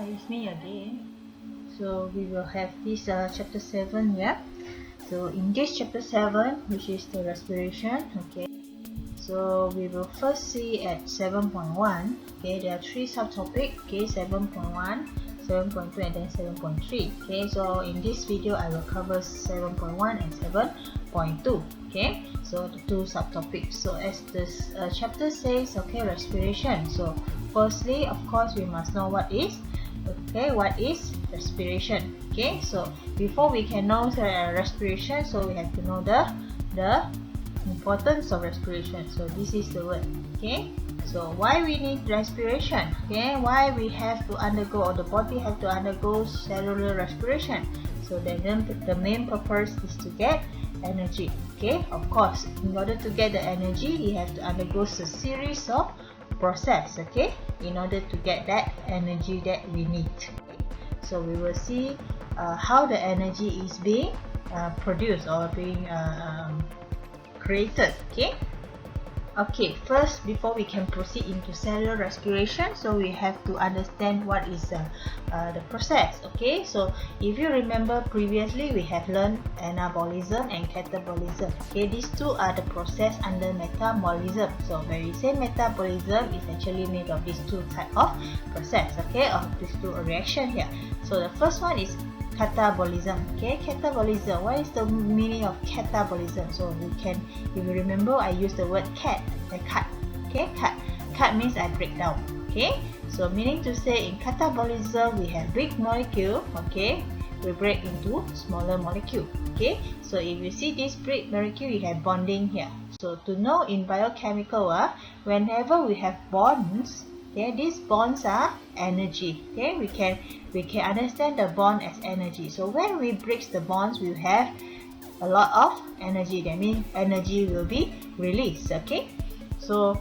Hi, it's me again. So we will have this chapter 7 here. So in this chapter 7, which is the respiration, okay. So we will first see at 7.1. Okay, there are three subtopics. Okay, 7.1, 7.2, and then 7.3. Okay, so in this video I will cover 7.1 and 7.2. Okay, so the two subtopics. So as this chapter says, okay, respiration. So firstly, of course, we must know what is respiration. Okay, so before we can know respiration, so we have to know the importance of respiration. So this is the word. Okay, so why we need respiration? Okay, why we have to undergo, or the body have to undergo cellular respiration? So then the main purpose is to get energy. Okay, of course, in order to get the energy, you have to undergo a series of process, okay, in order to get that energy that we need. Okay? So we will see how the energy is being produced or being created. Okay, first, before we can proceed into cellular respiration, so we have to understand what is the process. Okay, so if you remember previously, we have learned anabolism and catabolism. Okay, these two are the process under metabolism. So when we say metabolism, is actually made of these two type of process. Okay, of these two reaction here. So the first one is catabolism. Okay, catabolism. What is the meaning of catabolism? So we can, if you remember, I use the word cut. Okay, cut means I break down. Okay, so meaning to say in catabolism we have big molecule. Okay, we break into smaller molecule. Okay, so if you see this big molecule, you have bonding here. So to know in biochemical, whenever we have bonds, okay, these bonds are energy. Okay, we can understand the bond as energy. So when we break the bonds, we have a lot of energy. That means energy will be released. Okay, so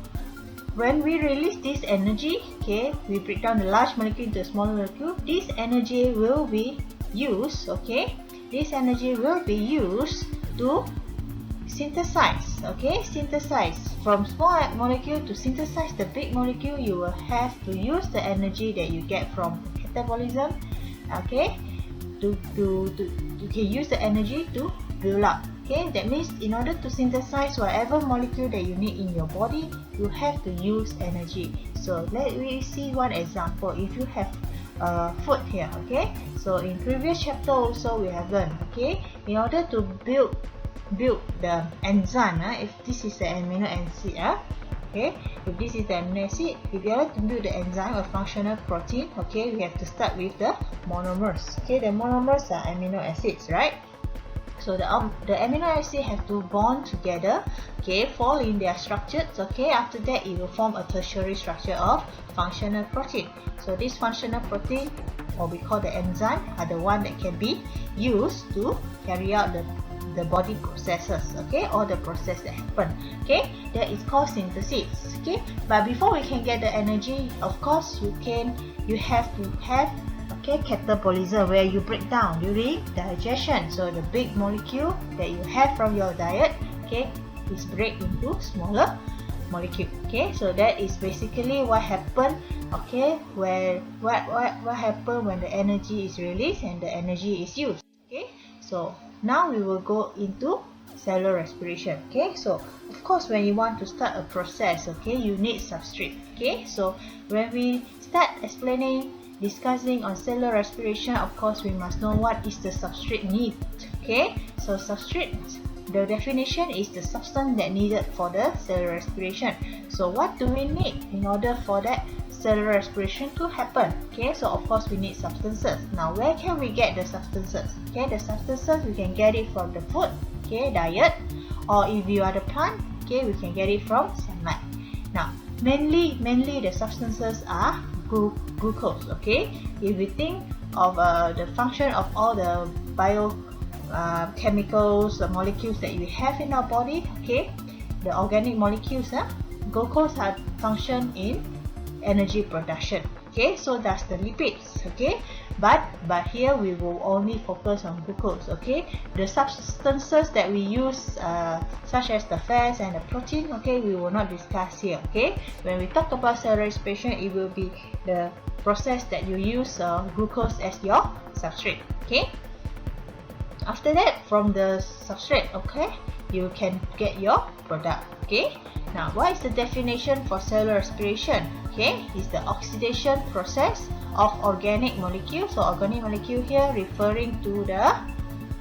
when we release this energy, okay, we break down the large molecule into a smaller molecule. This energy will be used. Okay, this energy will be used to synthesize. Okay, synthesize from small molecule to synthesize the big molecule. You will have to use the energy that you get from catabolism. Okay, you can use the energy to build up. Okay, that means in order to synthesize whatever molecule that you need in your body, you have to use energy. So let me see one example. If you have food here, okay, so in previous chapter also we have learned, okay, in order to build the enzyme, if this is the amino acid, okay, if this is the amino acid, if you want to build the enzyme or functional protein, okay, we have to start with the monomers. Okay, the monomers are amino acids, right? So the amino acid have to bond together, okay, fall in their structures. Okay, after that it will form a tertiary structure of functional protein. So this functional protein, or we call the enzyme, are the one that can be used to carry out the body processes, okay, or the process that happen. Okay, that is called synthesis. Okay, but before we can get the energy, of course, you have to have, okay, catabolism, where you break down during digestion. So the big molecule that you have from your diet, okay, is break into smaller molecule. Okay, so that is basically what happened. Okay, where what happened when the energy is released and the energy is used. Okay, so now we will go into cellular respiration. Okay, so of course when you want to start a process, okay, you need substrate. Okay, so when we start discussing on cellular respiration, of course we must know what is the substrate need. Okay, so substrate, the definition is the substance that needed for the cellular respiration. So what do we need in order for that cellular respiration to happen? Okay, so of course we need substances. Now where can we get the substances? Okay, the substances we can get it from the food, okay, diet, or if you are the plant, okay, we can get it from sunlight. Now mainly the substances are glucose. Okay, if we think of the function of all the chemicals, the molecules that we have in our body, okay, the organic molecules, glucose have function in energy production. Okay, so that's the lipids. Okay, but here we will only focus on glucose. Okay, the substances that we use, such as the fats and the protein, okay, we will not discuss here. Okay, when we talk about cellular respiration, it will be the process that you use glucose as your substrate. Okay, after that, from the substrate, okay, you can get your product. Okay, now what is the definition for cellular respiration? Okay, is the oxidation process of organic molecule. So organic molecule here referring to the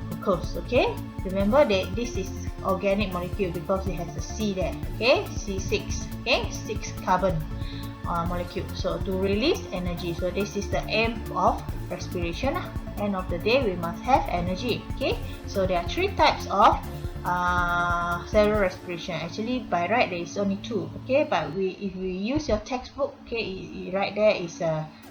glucose. Okay, remember that this is organic molecule because it has a C there. Okay, C6. Okay, 6 carbon molecule. So to release energy. So this is the aim of respiration. End of the day, we must have energy. Okay, so there are 3 types of cellular respiration. Actually, by right there is only 2. Okay, but if we use your textbook, okay, right there is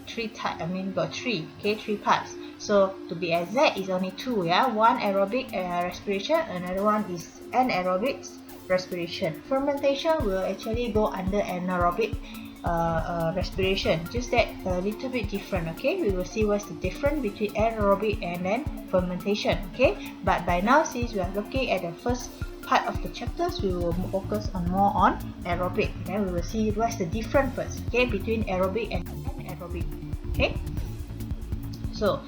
3 type. I mean, got 3. Okay, 3 parts. So to be exact, is only 2. Yeah, one aerobic respiration, another one is anaerobic respiration. Fermentation will actually go under anaerobic respiration, just that a little bit different. Okay, we will see what's the difference between anaerobic and then fermentation. Okay, but by now, since we are looking at the first part of the chapters, we will focus on more on aerobic. Then we will see what's the difference first. Okay, between aerobic and anaerobic. Okay, so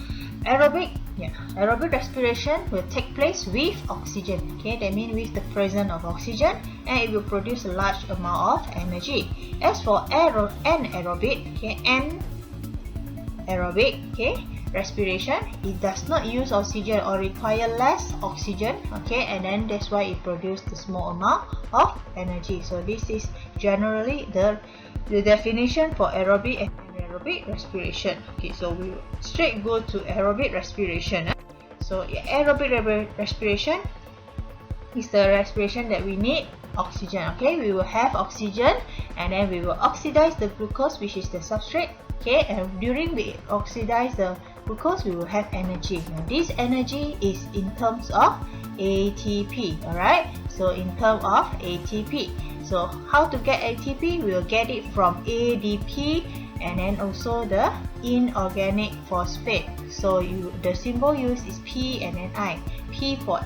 aerobic respiration will take place with oxygen. Okay, that means with the presence of oxygen, and it will produce a large amount of energy. As for anaerobic, okay, respiration, it does not use oxygen or require less oxygen. Okay, and then that's why it produces the small amount of energy. So this is generally the definition for aerobic and anaerobic respiration. Okay, so we will straight go to aerobic respiration. So aerobic respiration is the respiration that we need oxygen. Okay, we will have oxygen, and then we will oxidize the glucose, which is the substrate. Okay, and during we oxidize the glucose, we will have energy. Now this energy is in terms of ATP. Alright, so in terms of ATP. So how to get ATP? We will get it from ADP and then also the inorganic phosphate. So the symbol used is P and then I. P for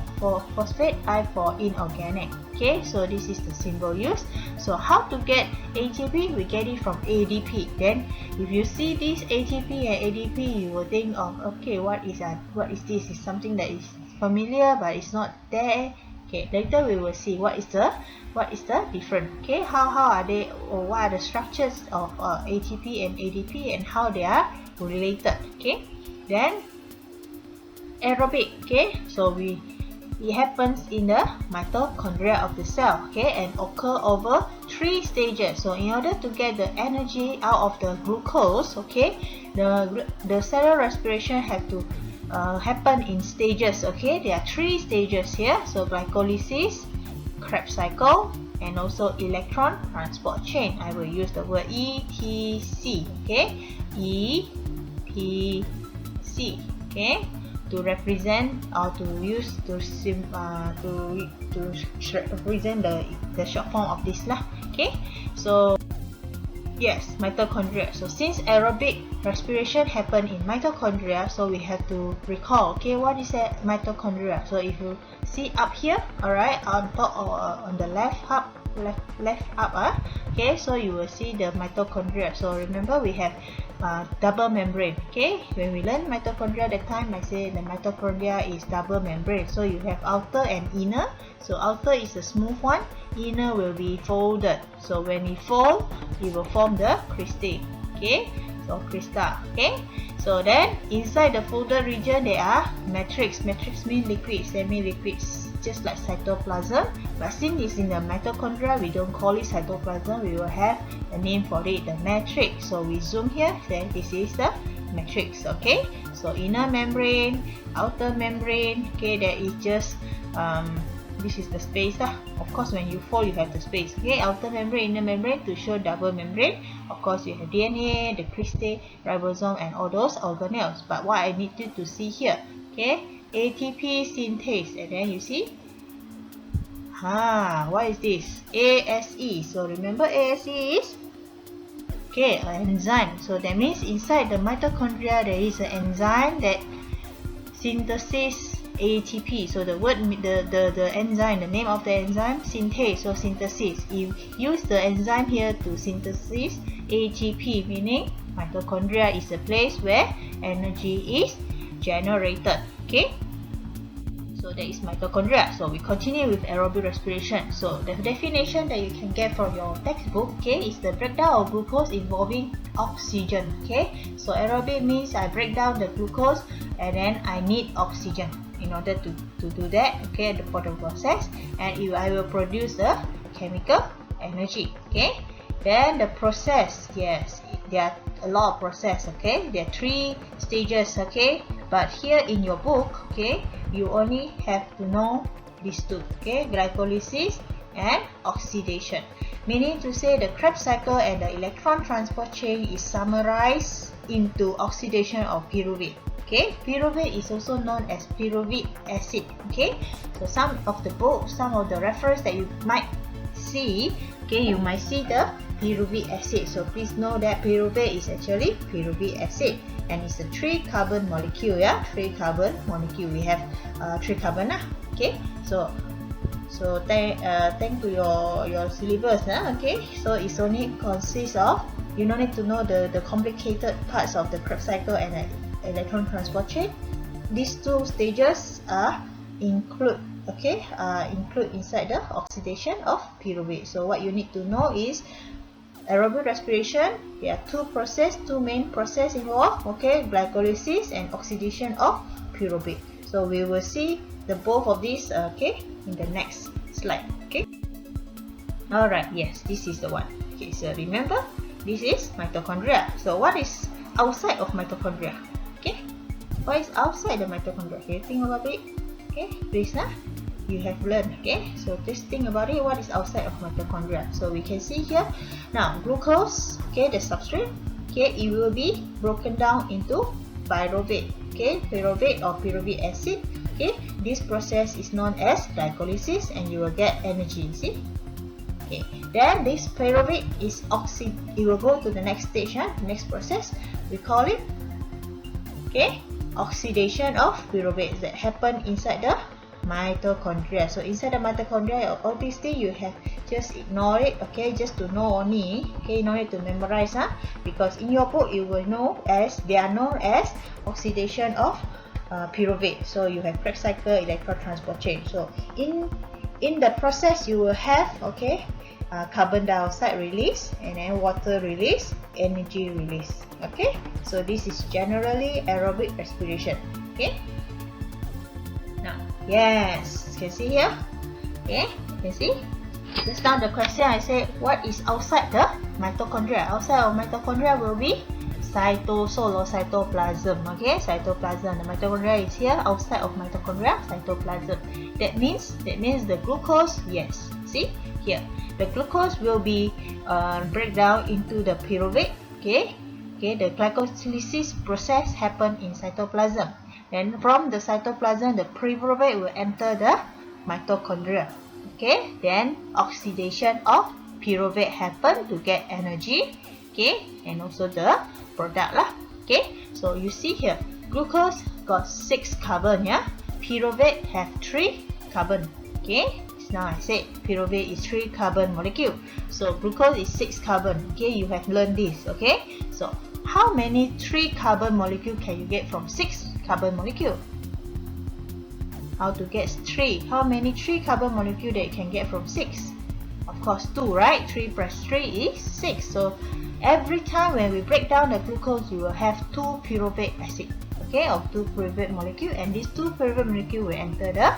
phosphate, I for inorganic. Okay, so this is the symbol used. So how to get ATP? We get it from ADP. Then if you see this ATP and ADP, you will think of, okay, what is this? Is something that is familiar but it's not there. Okay, later we will see what is the difference. Okay, how are they, or what are the structures of ATP and ADP and how they are related. Okay, then aerobic. Okay, so it happens in the mitochondria of the cell. Okay, and occur over 3 stages. So in order to get the energy out of the glucose, okay, the cellular respiration have to happen in stages. Okay, there are 3 stages here. So glycolysis, Krebs cycle, and also electron transport chain. I will use the word ETC. Okay, ETC. Okay, to represent or to use to represent the short form of this lah. Okay, so yes, mitochondria. So since aerobic respiration happen in mitochondria, so we have to recall, okay, what is a mitochondria? So if you see up here, alright, on top or on the left up, okay, so you will see the mitochondria. So remember we have double membrane. Okay, when we learn mitochondria that time, I say the mitochondria is double membrane. So you have outer and inner. So outer is the smooth one, inner will be folded. So when we fold, it will form the cristae. Okay, so crystal. Okay, so then inside the folded region there are matrix. Matrix means liquids, semi-liquids, just like cytoplasm. But since it's in the mitochondria, we don't call it cytoplasm. We will have a name for it, the matrix. So we zoom here. Then this is the matrix. Okay, so inner membrane, outer membrane. Okay, there is just this is the space lah. Of course, when you fold, you have the space. Okay, outer membrane, inner membrane to show double membrane. Of course, you have DNA, the cristae, ribosome, and all those organelles. But what I need you to see here, okay, ATP synthase, and then you see, what is this? ASE. So remember ASE is, okay, an enzyme. So that means inside the mitochondria there is an enzyme that synthesis ATP. So the word, the enzyme, the name of the enzyme, synthase. So synthesis. You use the enzyme here to synthesis ATP, meaning mitochondria is a place where energy is generated. Okay, so that is mitochondria. So we continue with aerobic respiration. So the definition that you can get from your textbook, okay, is the breakdown of glucose involving oxygen. Okay, so aerobic means I break down the glucose and then I need oxygen in order to do that, okay, for the process, and I will produce the chemical energy. Okay, then the process, yes, there are a lot of process. Okay, there are 3 stages. Okay, but here in your book, okay, you only have to know these 2, okay, glycolysis and oxidation, meaning to say the Krebs cycle and the electron transport chain is summarized into oxidation of pyruvate. Okay, pyruvate is also known as pyruvic acid. Okay, so some of the books, some of the reference that you might see, okay, you might see the pyruvic acid. So please know that pyruvate is actually pyruvic acid, and it's a 3-carbon molecule. Yeah, 3-carbon molecule. We have 3 carbon. Okay, so thank to your syllabus. Okay, so it's only consists of, you don't need to know the complicated parts of the Krebs cycle and the electron transport chain. These 2 stages are include inside the oxidation of pyruvate. So what you need to know is aerobic respiration, there are 2 main process involved, okay, glycolysis and oxidation of pyruvate. So we will see the both of these, okay, in the next slide. Okay, alright, yes, this is the one. Okay, so remember, this is mitochondria. So what is outside of mitochondria? Okay, what is outside the mitochondria? Can you think about it? Okay, please, you have learned. Okay, so just think about it, what is outside of mitochondria. So we can see here now, glucose, okay, the substrate, okay, it will be broken down into pyruvate, okay, pyruvate or pyruvic acid. Okay, this process is known as glycolysis, and you will get energy. See, okay, then this pyruvate is it will go to the next stage. Next process, we call it, okay, oxidation of pyruvate that happen inside the mitochondria. So inside the mitochondria, all these things you have just ignore it. Okay, just to know only. Okay, no need to memorize, because in your book you will know as they are known as oxidation of pyruvate. So you have Krebs cycle, electron transport chain. So in the process you will have, okay, carbon dioxide release, and then water release, energy release. Okay, so this is generally aerobic respiration. Okay, now, yes, can see here. Okay, can see. Just now the question I said, what is outside the mitochondria? Outside of mitochondria will be cytosol or cytoplasm. Okay, cytoplasm. The mitochondria is here. Outside of mitochondria, cytoplasm. That means the glucose. Yes, see here, the glucose will be break down into the pyruvate. Okay, the glycolysis process happen in cytoplasm. Then from the cytoplasm, the pyruvate will enter the mitochondria. Okay, then oxidation of pyruvate happen to get energy. Okay, and also the product lah. Okay, so you see here, glucose got 6 carbon. Yeah, pyruvate have 3 carbon. Okay, now I said pyruvate is 3 carbon molecule. So glucose is 6 carbon. Okay, you have learned this. Okay, so how many 3 carbon molecule can you get from 6 carbon molecule? How to get 3? How many 3 carbon molecule that you can get from 6? Of course 2, right? 3 plus 3 is 6. So every time when we break down the glucose, you will have 2 pyruvate acid, okay, or 2 pyruvate molecule, and these 2 pyruvate molecule will enter the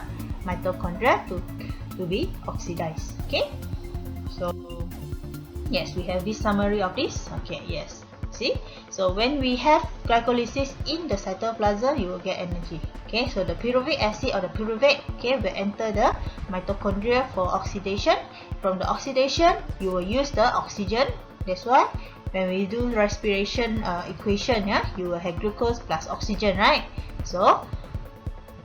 mitochondria to be oxidized. Okay, so yes, we have this summary of this. Okay, yes, see, so when we have glycolysis in the cytoplasm, you will get energy. Okay, so the pyruvic acid or the pyruvate, okay, will enter the mitochondria for oxidation. From the oxidation, you will use the oxygen. That's why when we do respiration equation, yeah, you will have glucose plus oxygen, right? So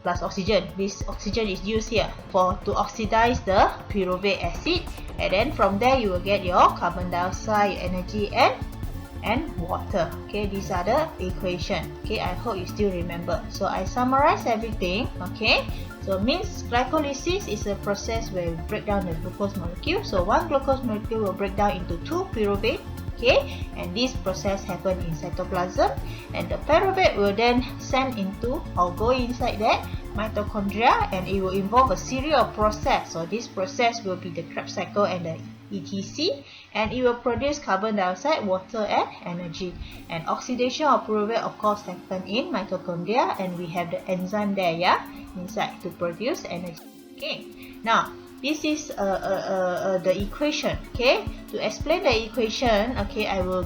plus oxygen, this oxygen is used here to oxidize the pyruvate acid, and then from there you will get your carbon dioxide, energy, and water. Okay, these are the equation. Okay, I hope you still remember. So I summarize everything. Okay, so means glycolysis is a process where we break down the glucose molecule. So one glucose molecule will break down into 2 pyruvate. Okay, and this process happen in cytoplasm, and the pyruvate will then send into or go inside that mitochondria, and it will involve a series of process. So this process will be the Krebs cycle and the ETC, and it will produce carbon dioxide, water, and energy. And oxidation of pyruvate of course happen in mitochondria, and we have the enzyme there, yeah, inside to produce energy. Okay, now this is the equation. Okay, to explain the equation, okay, I will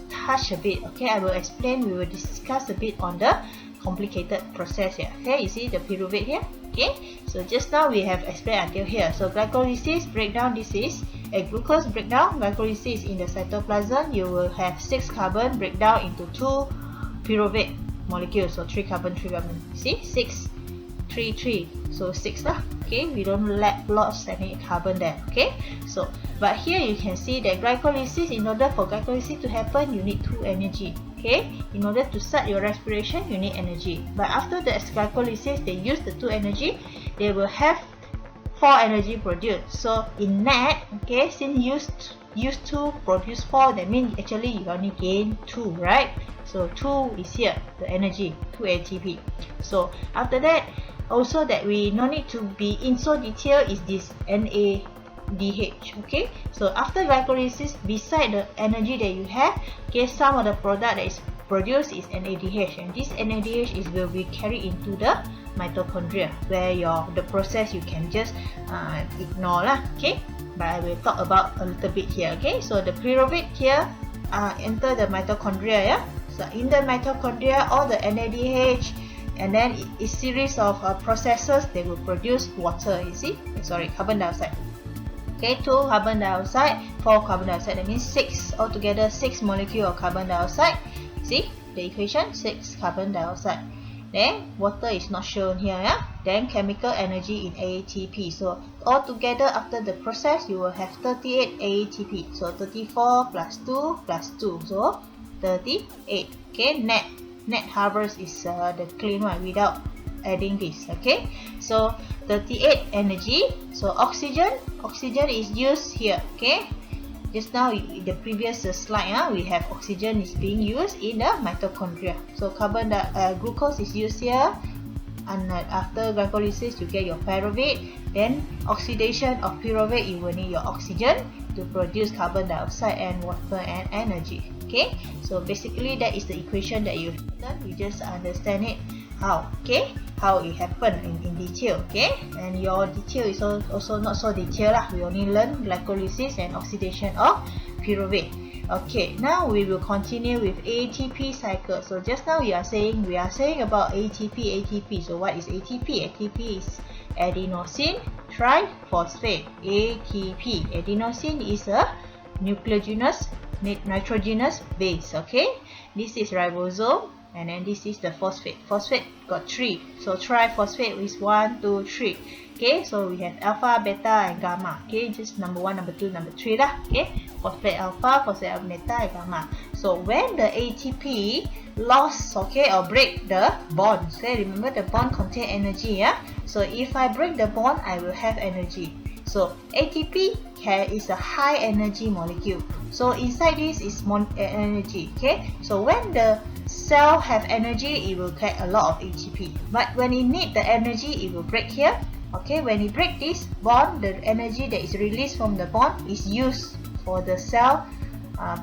touch a bit. Okay, I will explain. We will discuss a bit on the complicated process here. Okay, you see the pyruvate here. Okay, so just now we have explained until here. So glycolysis breakdown, this is a glucose breakdown. Glycolysis in the cytoplasm, you will have 6 carbon breakdown into 2 pyruvate molecules. So 3 carbon, 3 carbon. See, 6, 3, 3. So 6 lah. Okay, we don't lost any carbon there. Okay, so but here you can see that glycolysis, in order for glycolysis to happen, you need 2 energy. Okay, in order to start your respiration, you need energy. But after the glycolysis, they use the 2 energy, they will have 4 energy produced. So in net, okay, since use 2 produce 4, that means actually you only gain 2, right? So 2 is here, the energy, 2 ATP. So after that, also that we no need to be in so detail is this NADH. Okay, so after glycolysis, beside the energy that you have, okay, some of the product that is produced is NADH, and this NADH will be carried into the mitochondria, where the process you can just ignore lah. Okay, but I will talk about a little bit here. Okay, so the pyruvate here enter the mitochondria, yeah. So in the mitochondria, all the NADH, and then a series of processes, they will produce water. You see, carbon dioxide. Okay, 2 carbon dioxide, 4 carbon dioxide. That means 6 altogether, 6 molecule of carbon dioxide. See the equation, 6 carbon dioxide. Then water is not shown here, yeah. Then chemical energy in ATP. So altogether after the process, you will have 38 ATP. So 34 plus 2 plus 2, so 38. Okay, net harvest is the clean one without adding this. Okay, so 38 energy. So oxygen is used here. Okay, just now in the previous slide, we have oxygen is being used in the mitochondria. So glucose is used here, and after glycolysis you get your pyruvate. Then oxidation of pyruvate, you will need your oxygen to produce carbon dioxide and water and energy. Okay, so basically that is the equation that you've done. You just understand it how it happened in detail. Okay, and your detail is also not so detailed lah. We only learn glycolysis and oxidation of pyruvate. Okay, now we will continue with ATP cycle. So just now we are saying about ATP. So what is ATP? ATP is adenosine triphosphate. ATP. Adenosine is a nucleogenous nitrogenous base. Okay, this is ribosome, and then this is the phosphate. Phosphate got 3, so triphosphate is 1, 2, 3. Okay, so we have alpha, beta, and gamma. Okay, just number 1, number 2, number 3 lah. Okay, phosphate alpha, phosphate beta, and gamma. So when the ATP lost, okay, or break the bonds, okay, remember the bond contain energy, yeah. So if I break the bond, I will have energy. So ATP is a high energy molecule. So inside this is energy. Okay, so when the cell have energy, it will get a lot of ATP. But when it need the energy, it will break here. Okay, when it break this bond, the energy that is released from the bond is used for the cell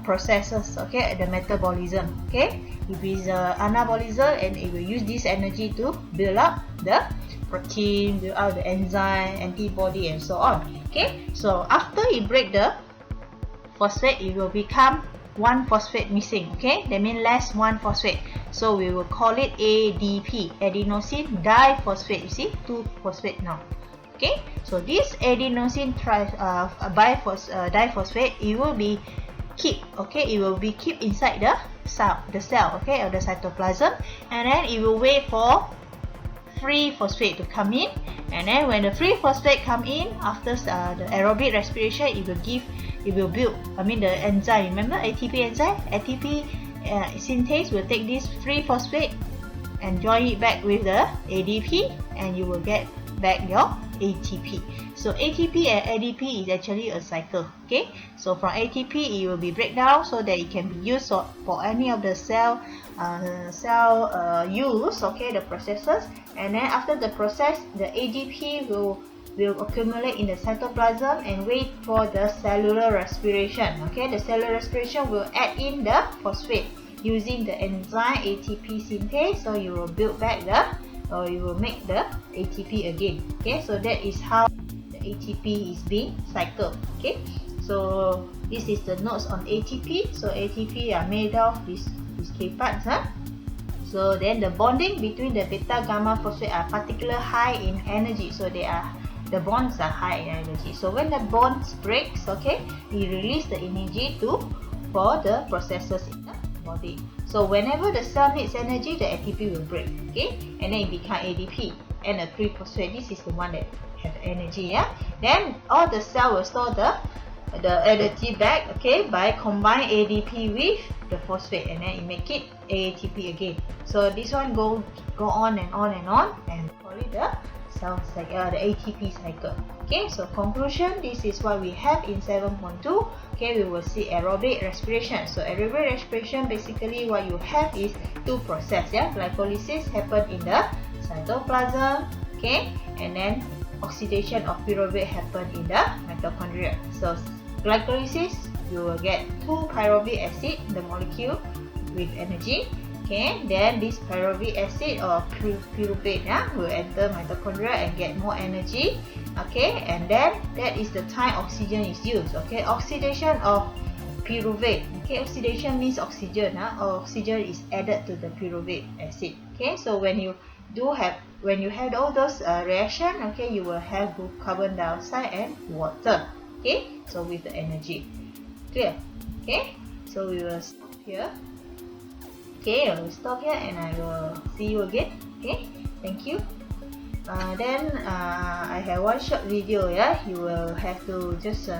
processes. Okay, the metabolism. Okay, if it's anabolism, and it will use this energy to build up the protein, build out the enzyme, antibody, and so on. Okay, so after it break the phosphate, it will become 1 phosphate missing. Okay, that means less 1 phosphate. So we will call it ADP, adenosine diphosphate. You see, 2 phosphate now. Okay, so this adenosine diphosphate, it will be keep. Okay, it will be keep inside the cell. Okay, or the cytoplasm, and then it will wait for free phosphate to come in, and then when the free phosphate come in after the aerobic respiration, it will build, the enzyme, remember ATP enzyme, ATP synthase will take this free phosphate and join it back with the ADP, and you will get back your ATP. So ATP and ADP is actually a cycle. Okay, so from ATP it will be breakdown so that it can be used for any of the cell use. Okay, the processes, and then after the process, the ADP will accumulate in the cytoplasm and wait for the cellular respiration. Okay, the cellular respiration will add in the phosphate using the enzyme ATP synthase. So you will build back you will make the ATP again. Okay, so that is how the ATP is being cycled. Okay, so this is the notes on ATP. So ATP are made of these three parts. So then the bonding between the beta gamma phosphate are particularly high in energy. So the bonds are high in energy. So when the bonds breaks, okay, we release the energy for the processes in the body. So whenever the cell needs energy, the ATP will break. Okay, and then it becomes ADP and a pre-phosphate. This is the one that have energy. Then all the cell will store the energy back. Okay, by combine ADP with the phosphate, and then it make it ATP again. So this one go on and on and on, and call it the cell cycle, the ATP cycle. Okay, so conclusion, this is what we have in 7.2. Okay, we will see aerobic respiration. So aerobic respiration, basically what you have is two process. Glycolysis happen in the cytoplasm. Okay, and then oxidation of pyruvate happen in the mitochondria. So glycolysis, you will get 2 pyruvic acid, the molecule with energy. Okay, then this pyruvic acid or pyruvate will enter mitochondria and get more energy. Okay, and then that is the time oxygen is used. Okay, oxidation of pyruvate. Okay, oxidation means oxygen. Oxygen is added to the pyruvate acid. Okay, so when you have all those reaction, okay, you will have carbon dioxide and water. Okay, so with the energy. Clear? Okay, so we will stop here. Okay, I will stop here and I will see you again. Okay, thank you. Then I have one short video. You will have to just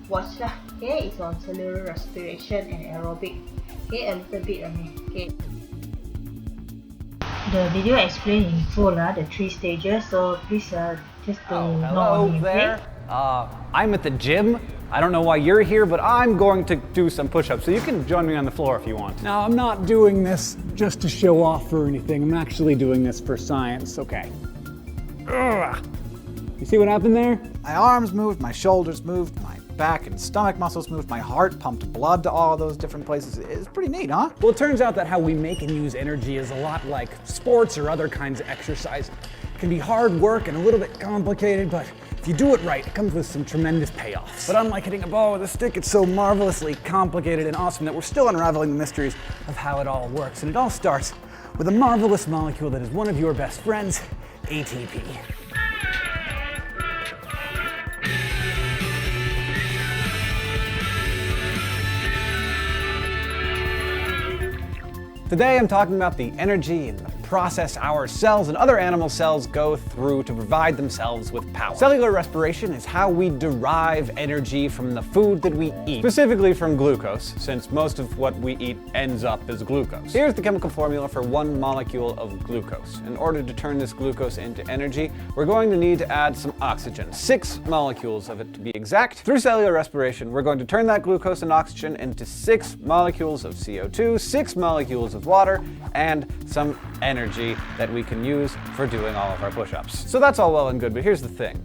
watch lah. Okay, it's on cellular respiration and aerobic. Okay, a little bit only. Okay. The video explained in full the 3 stages. So please just hello there. I'm at the gym. I don't know why you're here, but I'm going to do some push-ups, so you can join me on the floor if you want. Now, I'm not doing this just to show off or anything. I'm actually doing this for science, okay? Ugh. You see what happened there? My arms moved, my shoulders moved, my back and stomach muscles moved, my heart pumped blood to all those different places. It's pretty neat, huh? Well, it turns out that how we make and use energy is a lot like sports or other kinds of exercise. It can be hard work and a little bit complicated, but if you do it right, it comes with some tremendous payoffs. But unlike hitting a ball with a stick, it's so marvelously complicated and awesome that we're still unraveling the mysteries of how it all works. And it all starts with a marvelous molecule that is one of your best friends, ATP. Today I'm talking about the energy and the process our cells and other animal cells go through to provide themselves with power. Cellular respiration is how we derive energy from the food that we eat, specifically from glucose, since most of what we eat ends up as glucose. Here's the chemical formula for 1 molecule of glucose. In order to turn this glucose into energy, we're going to need to add some oxygen, 6 molecules of it to be exact. Through cellular respiration, we're going to turn that glucose and oxygen into 6 molecules of CO2, 6 molecules of water, and some energy that we can use for doing all of our push-ups. So that's all well and good, but here's the thing.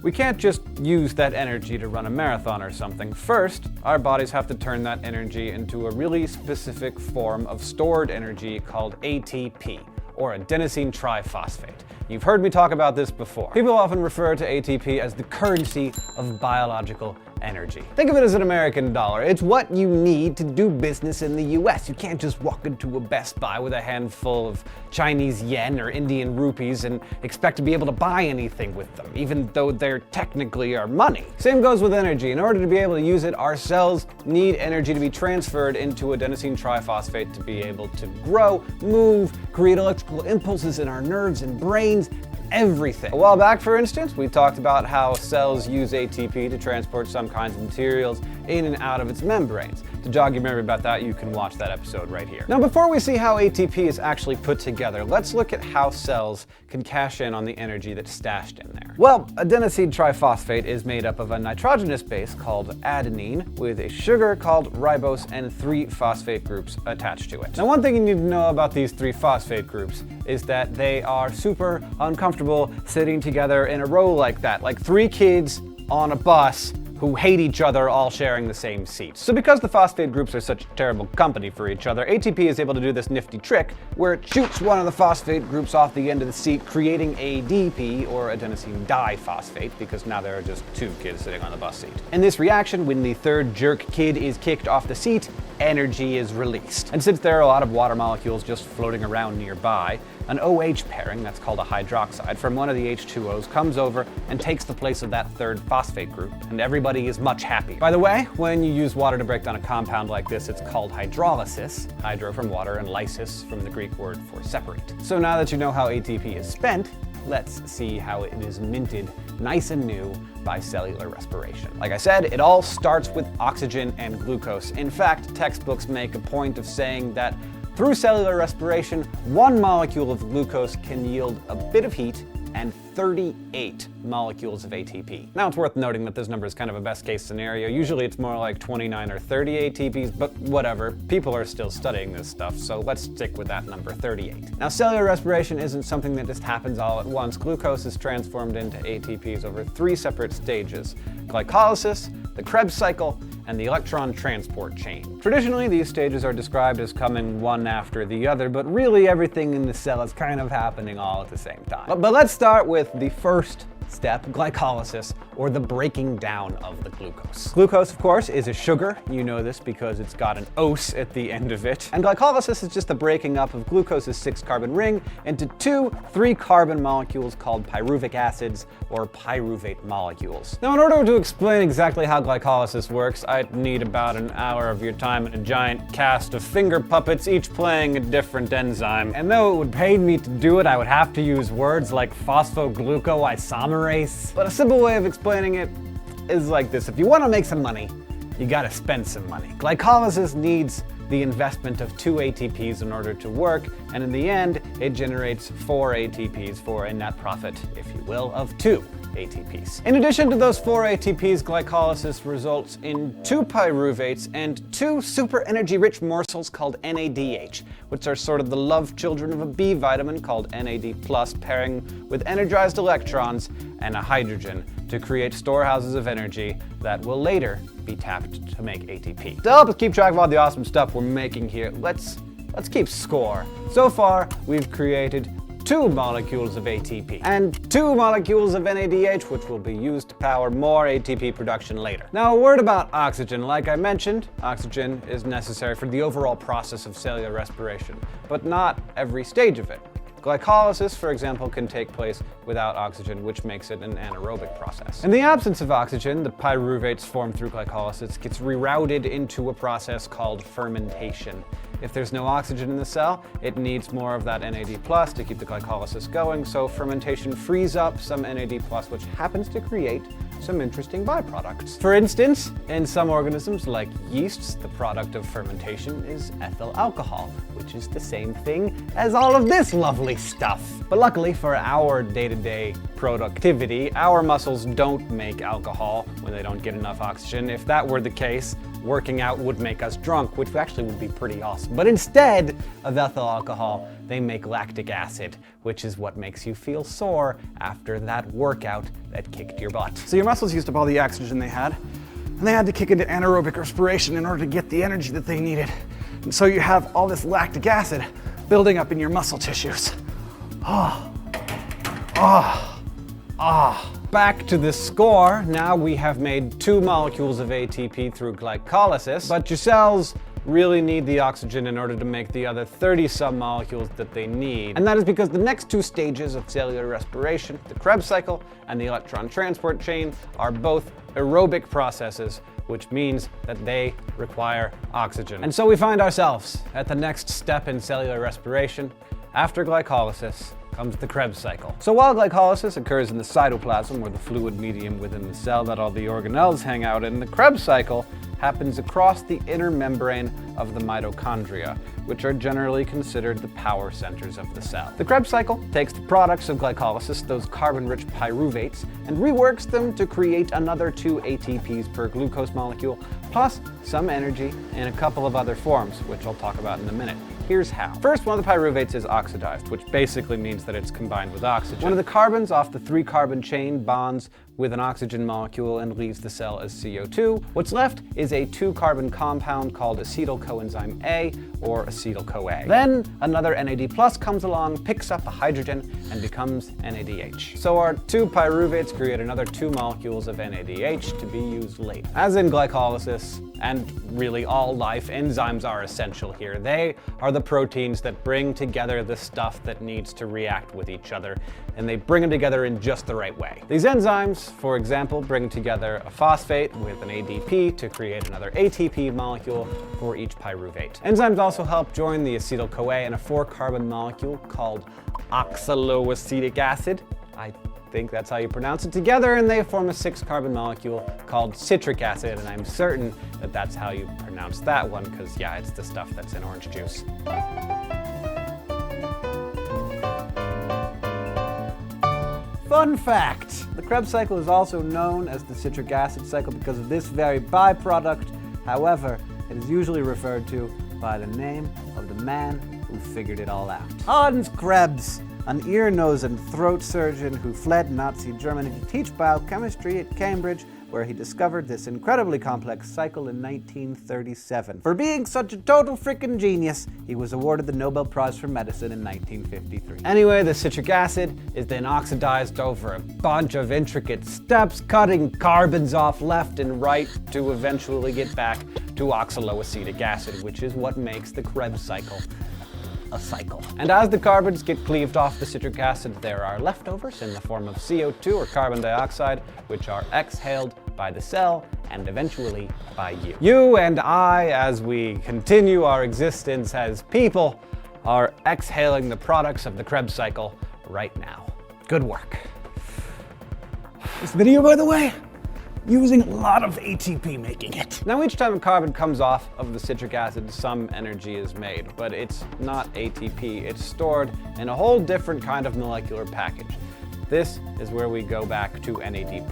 We can't just use that energy to run a marathon or something. First, our bodies have to turn that energy into a really specific form of stored energy called ATP, or adenosine triphosphate. You've heard me talk about this before. People often refer to ATP as the currency of biological energy. Think of it as an American dollar. It's what you need to do business in the US. You can't just walk into a Best Buy with a handful of Chinese yen or Indian rupees and expect to be able to buy anything with them, even though they're technically our money. Same goes with energy. In order to be able to use it, our cells need energy to be transferred into adenosine triphosphate to be able to grow, move, create electrical impulses in our nerves and brains, everything. A while back, for instance, we talked about how cells use ATP to transport some kinds of materials in and out of its membranes. To jog your memory about that, you can watch that episode right here. Now, before we see how ATP is actually put together, let's look at how cells can cash in on the energy that's stashed in there. Well, adenosine triphosphate is made up of a nitrogenous base called adenine with a sugar called ribose and 3 phosphate groups attached to it. Now, one thing you need to know about these 3 phosphate groups is that they are super uncomfortable sitting together in a row like that, like 3 kids on a bus who hate each other all sharing the same seat. So because the phosphate groups are such terrible company for each other, ATP is able to do this nifty trick where it shoots one of the phosphate groups off the end of the seat, creating ADP, or adenosine diphosphate, because now there are just 2 kids sitting on the bus seat. In this reaction, when the 3rd jerk kid is kicked off the seat, energy is released. And since there are a lot of water molecules just floating around nearby, an OH pairing, that's called a hydroxide, from one of the H2Os comes over and takes the place of that 3rd phosphate group, and everybody is much happier. By the way, when you use water to break down a compound like this, it's called hydrolysis, hydro from water and lysis from the Greek word for separate. So now that you know how ATP is spent, let's see how it is minted nice and new by cellular respiration. Like I said, it all starts with oxygen and glucose. In fact, textbooks make a point of saying that through cellular respiration, 1 molecule of glucose can yield a bit of heat and 38 molecules of ATP. Now, it's worth noting that this number is kind of a best case scenario. Usually it's more like 29 or 30 ATPs, but whatever. People are still studying this stuff, so let's stick with that number, 38. Now, cellular respiration isn't something that just happens all at once. Glucose is transformed into ATPs over 3 separate stages: glycolysis, the Krebs cycle, and the electron transport chain. Traditionally, these stages are described as coming one after the other, but really everything in the cell is kind of happening all at the same time. But let's start with the first step, glycolysis, or the breaking down of the glucose. Glucose, of course, is a sugar. You know this because it's got an ose at the end of it. And glycolysis is just the breaking up of glucose's 6-carbon ring into 2 3-carbon molecules called pyruvic acids, or pyruvate molecules. Now, in order to explain exactly how glycolysis works, I'd need about an hour of your time and a giant cast of finger puppets, each playing a different enzyme. And though it would pain me to do it, I would have to use words like phosphoglucoisomerase. But a simple way of explaining it is like this: if you want to make some money, you gotta spend some money. Glycolysis needs the investment of 2 ATPs in order to work, and in the end, it generates 4 ATPs for a net profit, if you will, of 2 ATPs. In addition to those 4 ATPs, glycolysis results in 2 pyruvates and 2 super energy-rich morsels called NADH, which are sort of the love children of a B vitamin called NAD+, pairing with energized electrons and a hydrogen to create storehouses of energy that will later be tapped to make ATP. To help us keep track of all the awesome stuff we're making here, let's keep score. So far, we've created 2 molecules of ATP and 2 molecules of NADH, which will be used to power more ATP production later. Now, a word about oxygen. Like I mentioned, oxygen is necessary for the overall process of cellular respiration, but not every stage of it. Glycolysis, for example, can take place without oxygen, which makes it an anaerobic process. In the absence of oxygen, the pyruvates formed through glycolysis gets rerouted into a process called fermentation. If there's no oxygen in the cell, it needs more of that NAD+ to keep the glycolysis going, so fermentation frees up some NAD+, which happens to create some interesting byproducts. For instance, in some organisms like yeasts, the product of fermentation is ethyl alcohol, which is the same thing as all of this lovely stuff. But luckily for our day-to-day productivity, our muscles don't make alcohol when they don't get enough oxygen. If that were the case, working out would make us drunk, which actually would be pretty awesome. But instead of ethyl alcohol, they make lactic acid, which is what makes you feel sore after that workout that kicked your butt. So your muscles used up all the oxygen they had, and they had to kick into anaerobic respiration in order to get the energy that they needed. And so you have all this lactic acid building up in your muscle tissues. Back to the score. Now we have made 2 molecules of ATP through glycolysis, but your cells really need the oxygen in order to make the other 30-some molecules that they need. And that is because the next 2 stages of cellular respiration, the Krebs cycle and the electron transport chain, are both aerobic processes, which means that they require oxygen. And so we find ourselves at the next step in cellular respiration, After glycolysis comes the Krebs cycle. So while glycolysis occurs in the cytoplasm, or the fluid medium within the cell that all the organelles hang out in, the Krebs cycle happens across the inner membrane of the mitochondria, which are generally considered the power centers of the cell. The Krebs cycle takes the products of glycolysis, those carbon-rich pyruvates, and reworks them to create another 2 ATPs per glucose molecule, plus some energy in a couple of other forms, which I'll talk about in a minute. Here's how. First, one of the pyruvates is oxidized, which basically means that it's combined with oxygen. One of the carbons off the 3-carbon chain bonds with an oxygen molecule and leaves the cell as CO2. What's left is a 2-carbon compound called acetyl coenzyme A, or acetyl-CoA. Then another NAD+ comes along, picks up a hydrogen, and becomes NADH. So our 2 pyruvates create another 2 molecules of NADH to be used later. As in glycolysis, and really all life, enzymes are essential here. They are the proteins that bring together the stuff that needs to react with each other, and they bring them together in just the right way. These enzymes, for example, bring together a phosphate with an ADP to create another ATP molecule for each pyruvate. Enzymes also help join the acetyl-CoA in a 4-carbon molecule called oxaloacetic acid. I think that's how you pronounce it, together, and they form a 6-carbon molecule called citric acid, and I'm certain that that's how you pronounce that one, because yeah, it's the stuff that's in orange juice. Fun fact! The Krebs cycle is also known as the citric acid cycle because of this very byproduct. However, it is usually referred to by the name of the man who figured it all out. Hans Krebs, an ear, nose, and throat surgeon who fled Nazi Germany to teach biochemistry at Cambridge, where he discovered this incredibly complex cycle in 1937. For being such a total frickin' genius, he was awarded the Nobel Prize for Medicine in 1953. Anyway, the citric acid is then oxidized over a bunch of intricate steps, cutting carbons off left and right to eventually get back to oxaloacetic acid, which is what makes the Krebs cycle a cycle. And as the carbons get cleaved off the citric acid, there are leftovers in the form of CO2 or carbon dioxide, which are exhaled by the cell and eventually by you. You and I, as we continue our existence as people, are exhaling the products of the Krebs cycle right now. Good work. This video, by the way, using a lot of ATP making it. Now each time a carbon comes off of the citric acid, some energy is made, but it's not ATP, it's stored in a whole different kind of molecular package. This is where we go back to NAD+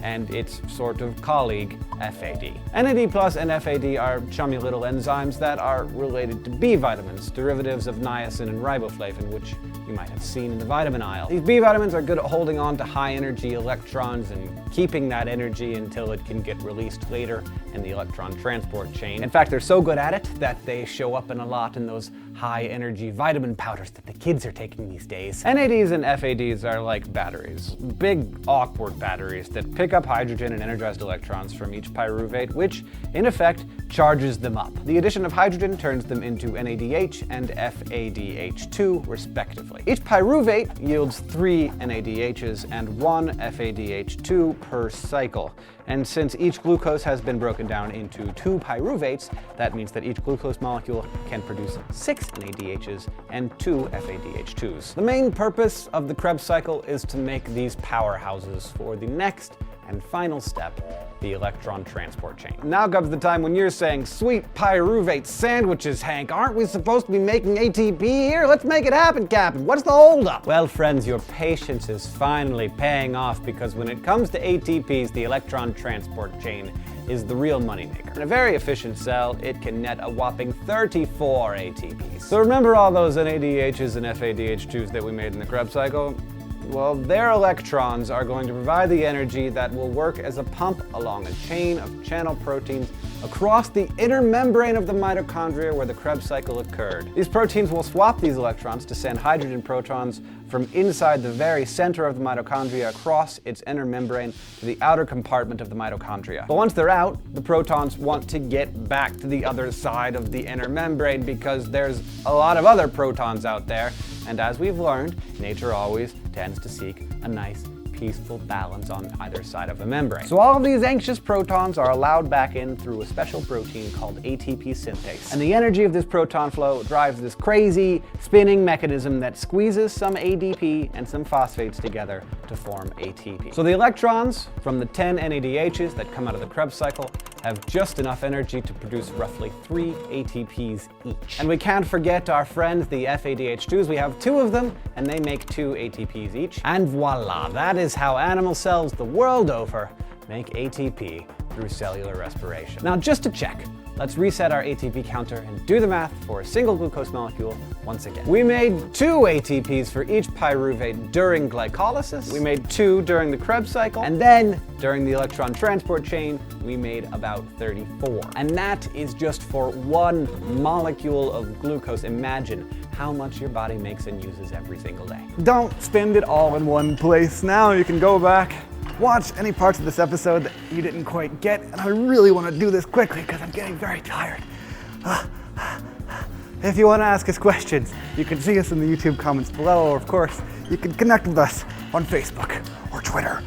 and its sort of colleague, FAD. NAD+ and FAD are chummy little enzymes that are related to B vitamins, derivatives of niacin and riboflavin, which you might have seen in the vitamin aisle. These B vitamins are good at holding on to high energy electrons and keeping that energy until it can get released later in the electron transport chain. In fact, they're so good at it that they show up in a lot in those high energy vitamin powders that the kids are taking these days. NADs and FADs are like batteries, big awkward batteries that pick up hydrogen and energized electrons from each pyruvate, which in effect charges them up. The addition of hydrogen turns them into NADH and FADH2 respectively. Each pyruvate yields 3 NADHs and 1 FADH2 per cycle. And since each glucose has been broken down into 2 pyruvates, that means that each glucose molecule can produce 6 NADHs and 2 FADH2s. The main purpose of the Krebs cycle is to make these powerhouses for the next and final step, the electron transport chain. Now comes the time when you're saying, sweet pyruvate sandwiches, Hank, aren't we supposed to be making ATP here? Let's make it happen, Captain. What's the holdup? Well, friends, your patience is finally paying off, because when it comes to ATPs, the electron transport chain is the real moneymaker. In a very efficient cell, it can net a whopping 34 ATPs. So remember all those NADHs and FADH2s that we made in the Krebs cycle? Well, their electrons are going to provide the energy that will work as a pump along a chain of channel proteins across the inner membrane of the mitochondria where the Krebs cycle occurred. These proteins will swap these electrons to send hydrogen protons from inside the very center of the mitochondria across its inner membrane to the outer compartment of the mitochondria. But once they're out, the protons want to get back to the other side of the inner membrane because there's a lot of other protons out there, and as we've learned, nature always tends to seek a nice peaceful balance on either side of a membrane. So all of these anxious protons are allowed back in through a special protein called ATP synthase. And the energy of this proton flow drives this crazy spinning mechanism that squeezes some ADP and some phosphates together to form ATP. So the electrons from the 10 NADHs that come out of the Krebs cycle have just enough energy to produce roughly 3 ATPs each. And we can't forget our friends, the FADH2s. We have 2 of them, and they make 2 ATPs each. And voila, that is how animal cells the world over make ATP through cellular respiration. Now, just to check, let's reset our ATP counter and do the math for a single glucose molecule once again. We made 2 ATPs for each pyruvate during glycolysis. We made 2 during the Krebs cycle. And then during the electron transport chain, we made about 34. And that is just for 1 molecule of glucose. Imagine how much your body makes and uses every single day. Don't spend it all in one place. Now you can go back, watch any parts of this episode that you didn't quite get, and I really want to do this quickly because I'm getting very tired. If you want to ask us questions, you can see us in the YouTube comments below, or of course, you can connect with us on Facebook or Twitter.